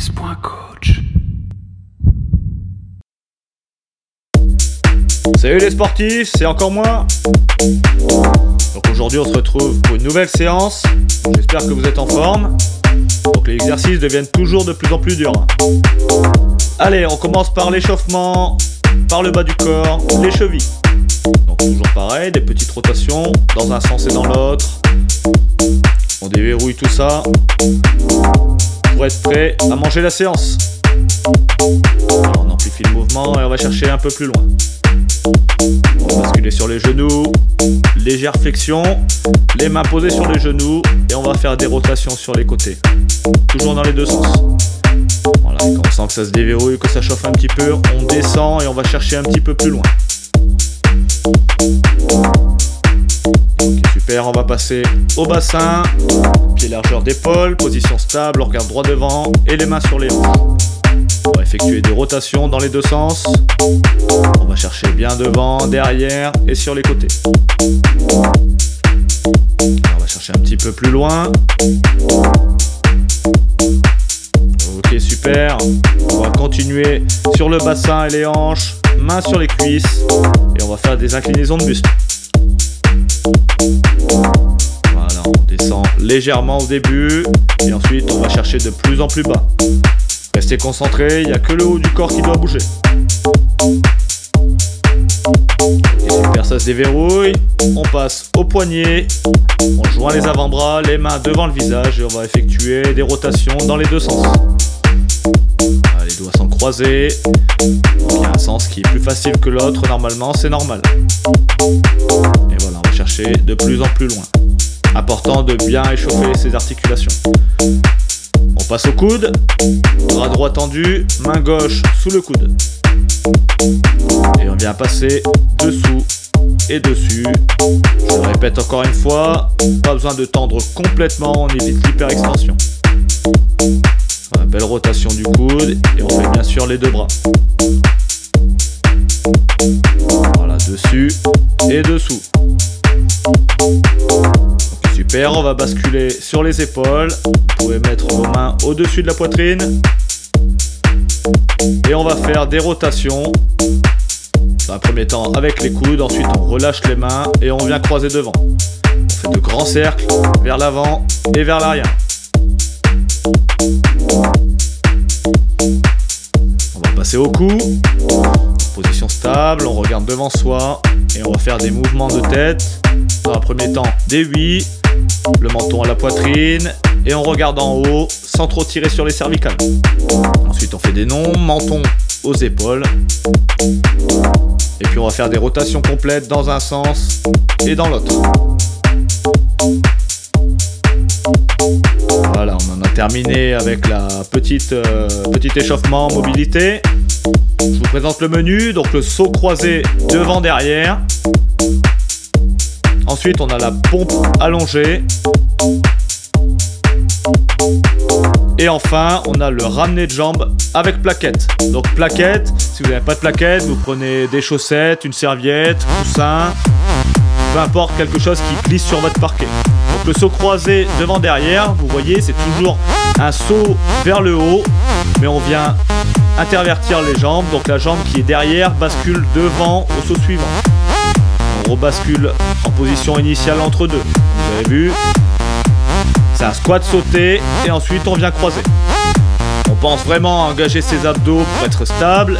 fitness.coach. Salut les sportifs, c'est encore moi. Donc aujourd'hui on se retrouve pour une nouvelle séance. J'espère que vous êtes en forme. Donc les exercices deviennent toujours de plus en plus durs. Allez, on commence par l'échauffement, par le bas du corps, les chevilles. Donc toujours pareil, des petites rotations dans un sens et dans l'autre. On déverrouille tout ça pour être prêt à manger la séance. Alors on amplifie le mouvement et on va chercher un peu plus loin. On va basculer sur les genoux, légère flexion, les mains posées sur les genoux et on va faire des rotations sur les côtés. Toujours dans les deux sens. Voilà, et quand on sent que ça se déverrouille, que ça chauffe un petit peu, on descend et on va chercher un petit peu plus loin. Ok, super, on va passer au bassin, pied largeur d'épaule, position stable, on regarde droit devant et les mains sur les hanches. On va effectuer des rotations dans les deux sens. On va chercher bien devant, derrière et sur les côtés. On va chercher un petit peu plus loin. Ok, super. On va continuer sur le bassin et les hanches, mains sur les cuisses. Et on va faire des inclinaisons de buste. Voilà, on descend légèrement au début. Et ensuite, on va chercher de plus en plus bas. Restez concentrés, il n'y a que le haut du corps qui doit bouger. Ok, super, ça se déverrouille. On passe au poignet. On joint les avant-bras, les mains devant le visage et on va effectuer des rotations dans les deux sens. Voilà, les doigts sont croisés. Il y a un sens qui est plus facile que l'autre, normalement, c'est normal. Et voilà, on va chercher de plus en plus loin. Important de bien échauffer ses articulations. On passe au coude, bras droit tendu, main gauche sous le coude. Et on vient passer dessous et dessus. Je le répète encore une fois, pas besoin de tendre complètement, on évite l'hyperextension. Voilà, belle rotation du coude et on fait bien sûr les deux bras. Voilà, dessus et dessous. Super, on va basculer sur les épaules. Vous pouvez mettre vos mains au-dessus de la poitrine. Et on va faire des rotations. Dans un premier temps avec les coudes, ensuite on relâche les mains et on vient croiser devant. On fait de grands cercles vers l'avant et vers l'arrière. On va passer au cou. Position stable, on regarde devant soi et on va faire des mouvements de tête. Dans un premier temps, des oui, le menton à la poitrine et on regarde en haut sans trop tirer sur les cervicales. Ensuite, on fait des non, menton aux épaules. Et puis on va faire des rotations complètes dans un sens et dans l'autre. Voilà, on en a terminé avec la petit échauffement mobilité. Je vous présente le menu, donc le saut croisé devant derrière. Ensuite, on a la pompe allongée. Et enfin, on a le ramené de jambes avec plaquette. Donc plaquette, si vous n'avez pas de plaquette, vous prenez des chaussettes, une serviette, coussin, peu importe, quelque chose qui glisse sur votre parquet. Donc le saut croisé devant derrière, vous voyez, c'est toujours un saut vers le haut, mais on vient intervertir les jambes. Donc la jambe qui est derrière bascule devant au saut suivant. On rebascule en position initiale entre deux. Vous avez vu, c'est un squat sauté et ensuite on vient croiser. On pense vraiment à engager ses abdos pour être stable.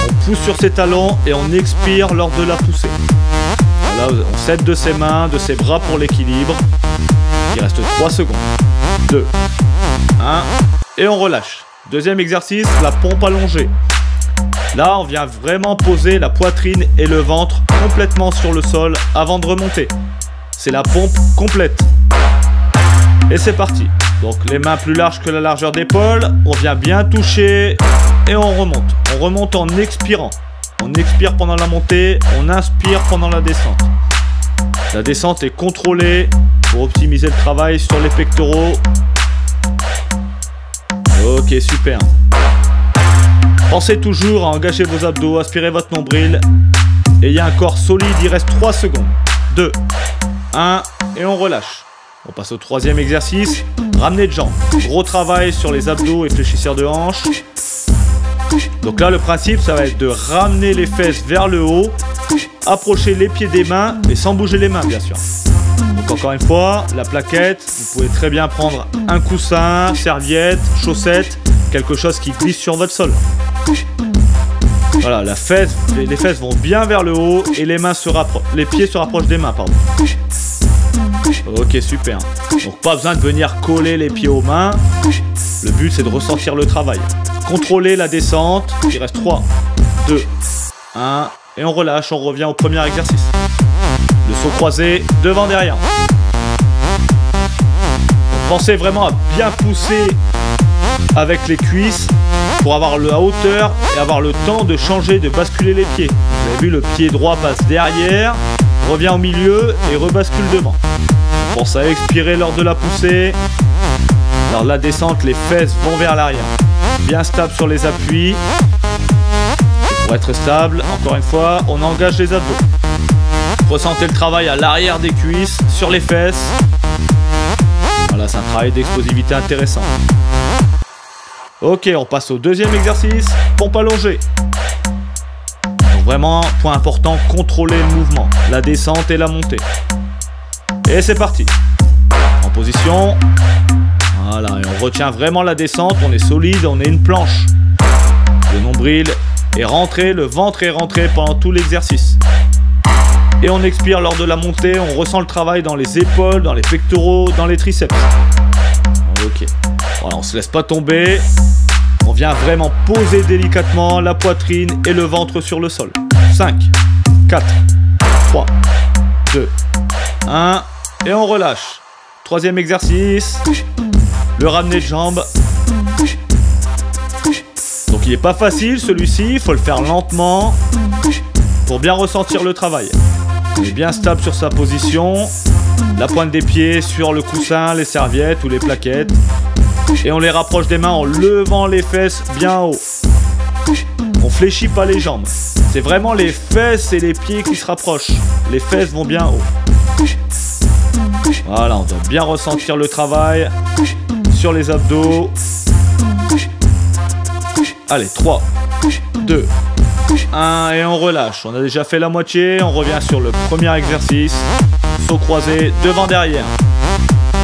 On pousse sur ses talons et on expire lors de la poussée. Voilà, on s'aide de ses mains, de ses bras pour l'équilibre. Il reste 3 secondes. 2, 1 et on relâche. Deuxième exercice, la pompe allongée. Là, on vient vraiment poser la poitrine et le ventre complètement sur le sol avant de remonter. C'est la pompe complète. Et c'est parti. Donc les mains plus larges que la largeur d'épaule. On vient bien toucher et on remonte. On remonte en expirant. On expire pendant la montée, on inspire pendant la descente. La descente est contrôlée pour optimiser le travail sur les pectoraux. Ok, super. Pensez toujours à engager vos abdos, aspirez votre nombril. Ayez un corps solide, il reste 3 secondes. 2, 1 et on relâche. On passe au troisième exercice, ramener de jambes. Gros travail sur les abdos et fléchisseurs de hanches. Donc là, le principe, ça va être de ramener les fesses vers le haut, approcher les pieds des mains, mais sans bouger les mains, bien sûr. Donc encore une fois, la plaquette, vous pouvez très bien prendre un coussin, serviette, chaussette, quelque chose qui glisse sur votre sol. Voilà, les fesses vont bien vers le haut et les pieds se rapprochent des mains, pardon. Ok, super. Donc pas besoin de venir coller les pieds aux mains. Le but, c'est de ressentir le travail. Contrôler la descente. Il reste 3, 2, 1. Et on relâche, on revient au premier exercice. Le saut croisé, devant, derrière. Donc, pensez vraiment à bien pousser avec les cuisses pour avoir la hauteur et avoir le temps de changer, de basculer les pieds. Vous avez vu, le pied droit passe derrière, revient au milieu et rebascule devant. Pensez à expirer lors de la poussée. Lors de la descente, les fesses vont vers l'arrière. Bien stable sur les appuis. Et pour être stable, encore une fois, on engage les abdos. Ressentez le travail à l'arrière des cuisses, sur les fesses. Voilà, c'est un travail d'explosivité intéressant. Ok, on passe au deuxième exercice, pompe allongée. Donc vraiment, point important, contrôler le mouvement, la descente et la montée. Et c'est parti. En position. Voilà, et on retient vraiment la descente, on est solide, on est une planche. Le nombril est rentré, le ventre est rentré pendant tout l'exercice. Et on expire lors de la montée, on ressent le travail dans les épaules, dans les pectoraux, dans les triceps. Ok. Voilà, on se laisse pas tomber. On vient vraiment poser délicatement la poitrine et le ventre sur le sol. 5, 4, 3, 2, 1. Et on relâche. Troisième exercice. Le ramener de jambes. Donc il n'est pas facile celui-ci, il faut le faire lentement pour bien ressentir le travail. On est bien stable sur sa position. La pointe des pieds sur le coussin, les serviettes ou les plaquettes. Et on les rapproche des mains en levant les fesses bien haut. On fléchit pas les jambes. C'est vraiment les fesses et les pieds qui se rapprochent. Les fesses vont bien haut. Voilà, on doit bien ressentir le travail sur les abdos. Allez, 3, 2, 1 et on relâche. On a déjà fait la moitié. On revient sur le premier exercice. Saut croisé devant, derrière.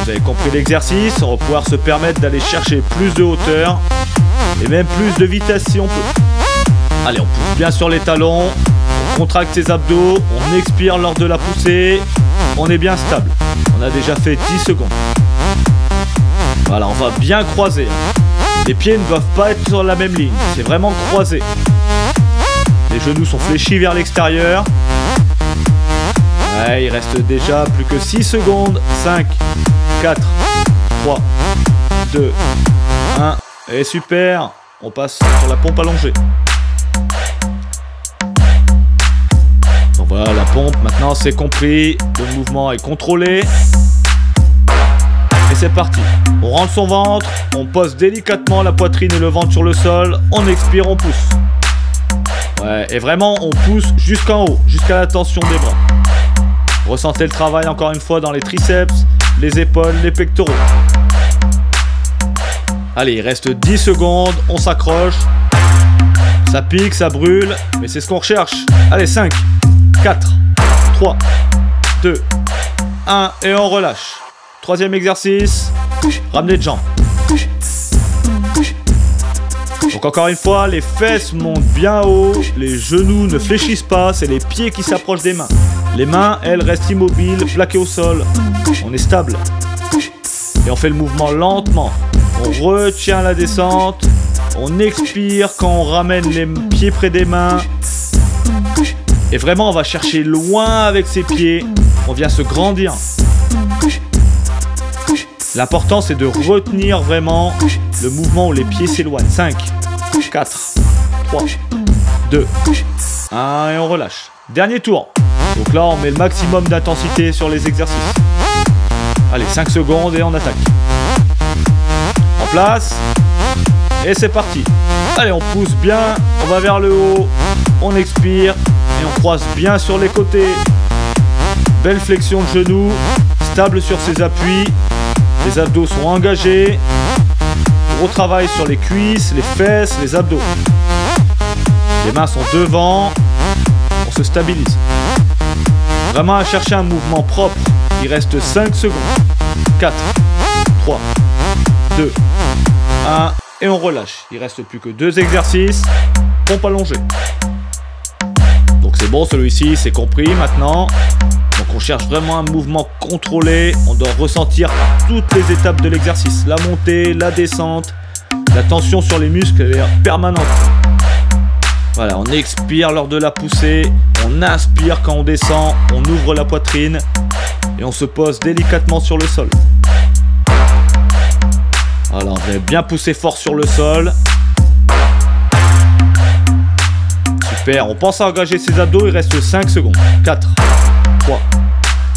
Vous avez compris l'exercice, on va pouvoir se permettre d'aller chercher plus de hauteur et même plus de vitesse si on peut. Allez, on pousse bien sur les talons, on contracte ses abdos, on expire lors de la poussée, on est bien stable. On a déjà fait 10 secondes. Voilà, on va bien croiser. Les pieds ne doivent pas être sur la même ligne, c'est vraiment croisé. Les genoux sont fléchis vers l'extérieur. Ouais, il reste déjà plus que 6 secondes. 5, 4, 3, 2, 1. Et super. On passe sur la pompe allongée. Donc voilà la pompe. Maintenant c'est compris. Le mouvement est contrôlé. Et c'est parti. On rentre son ventre. On pose délicatement la poitrine et le ventre sur le sol. On expire, on pousse. Ouais, et vraiment on pousse jusqu'en haut. Jusqu'à la tension des bras. Ressentez le travail encore une fois dans les triceps, les épaules, les pectoraux. Allez, il reste 10 secondes, on s'accroche. Ça pique, ça brûle, mais c'est ce qu'on recherche. Allez, 5, 4, 3, 2, 1 et on relâche. Troisième exercice, ramener de jambes. Donc encore une fois, les fesses montent bien haut, les genoux ne fléchissent pas, c'est les pieds qui s'approchent des mains. Les mains, elles, restent immobiles, plaquées au sol. On est stable. Et on fait le mouvement lentement. On retient la descente. On expire quand on ramène les pieds près des mains. Et vraiment, on va chercher loin avec ses pieds. On vient se grandir. L'important, c'est de retenir vraiment le mouvement où les pieds s'éloignent. 5, 4, 3, 2, 1 et on relâche. Dernier tour. Donc là, on met le maximum d'intensité sur les exercices. Allez, 5 secondes et on attaque. En place. Et c'est parti. Allez, on pousse bien. On va vers le haut. On expire. Et on croise bien sur les côtés. Belle flexion de genoux. Stable sur ses appuis. Les Les abdos sont engagés. Gros travail sur les cuisses, les fesses, les abdos. Les mains sont devant. On se stabilise. Vraiment à chercher un mouvement propre. Il reste 5 secondes. 4, 3, 2, 1. Et on relâche. Il reste plus que 2 exercices. Pompe allongée. Donc c'est bon, celui-ci, c'est compris maintenant. Donc on cherche vraiment un mouvement contrôlé. On doit ressentir toutes les étapes de l'exercice. La montée, la descente. La tension sur les muscles elle est permanente. Voilà, on expire lors de la poussée. On inspire quand on descend. On ouvre la poitrine. Et on se pose délicatement sur le sol. Voilà, on va bien pousser fort sur le sol. Super, on pense à engager ses abdos. Il reste 5 secondes. 4, 3,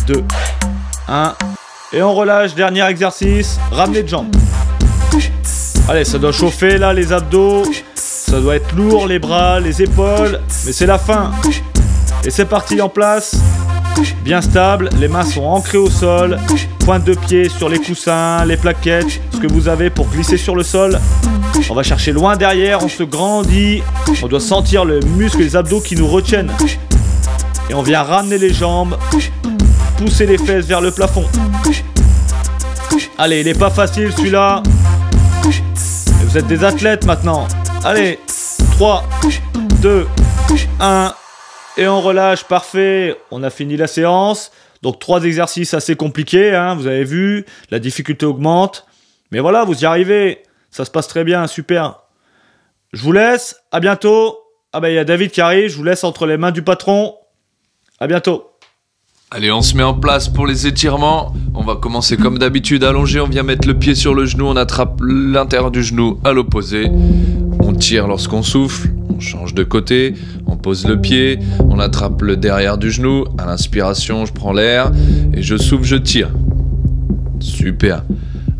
2, 1. Et on relâche, dernier exercice. Ramener de jambes. Allez, ça doit chauffer là, les abdos. Ça doit être lourd, les bras, les épaules. Mais c'est la fin. Et c'est parti, en place. Bien stable, les mains sont ancrées au sol. Pointe de pied sur les coussins, les plaquettes. Ce que vous avez pour glisser sur le sol. On va chercher loin derrière, on se grandit. On doit sentir le muscle et les abdos qui nous retiennent. Et on vient ramener les jambes. Pousser les fesses vers le plafond. Allez, il n'est pas facile celui-là. Et vous êtes des athlètes maintenant. Allez, 3, 2, 1. Et on relâche, parfait. On a fini la séance. Donc 3 exercices assez compliqués, hein, vous avez vu. La difficulté augmente. Mais voilà, vous y arrivez. Ça se passe très bien, super. Je vous laisse, à bientôt. Ah ben il y a David qui arrive, je vous laisse entre les mains du patron. À bientôt. Allez, on se met en place pour les étirements. On va commencer comme d'habitude, allongé. On vient mettre le pied sur le genou. On attrape l'intérieur du genou à l'opposé. On tire lorsqu'on souffle. On change de côté. On pose le pied. On attrape le derrière du genou. À l'inspiration, je prends l'air. Et je souffle, je tire. Super.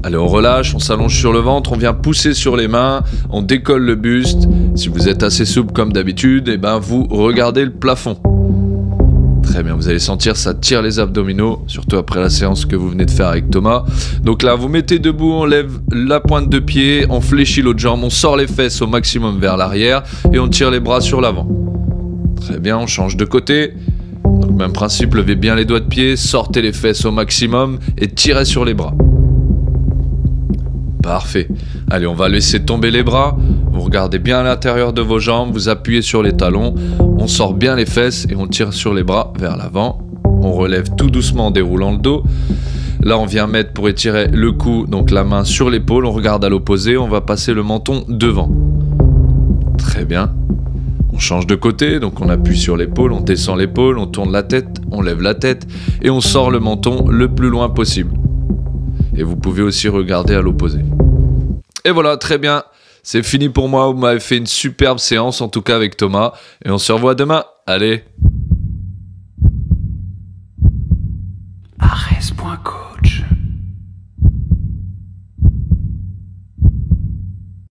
Allez, on relâche. On s'allonge sur le ventre. On vient pousser sur les mains. On décolle le buste. Si vous êtes assez souple comme d'habitude, eh ben vous regardez le plafond. Très bien, vous allez sentir, ça tire les abdominaux, surtout après la séance que vous venez de faire avec Thomas. Donc là, vous mettez debout, on lève la pointe de pied, on fléchit l'autre jambe, on sort les fesses au maximum vers l'arrière et on tire les bras sur l'avant. Très bien, on change de côté. Donc même principe, levez bien les doigts de pied, sortez les fesses au maximum et tirez sur les bras. Parfait. Allez, on va laisser tomber les bras. Vous regardez bien à l'intérieur de vos jambes, vous appuyez sur les talons. On sort bien les fesses et on tire sur les bras vers l'avant. On relève tout doucement en déroulant le dos. Là, on vient mettre pour étirer le cou, donc la main sur l'épaule. On regarde à l'opposé, on va passer le menton devant. Très bien. On change de côté, donc on appuie sur l'épaule, on descend l'épaule, on tourne la tête, on lève la tête et on sort le menton le plus loin possible. Et vous pouvez aussi regarder à l'opposé. Et voilà, très bien. C'est fini pour moi. Vous m'avez fait une superbe séance, en tout cas avec Thomas. Et on se revoit demain. Allez. Ares.coach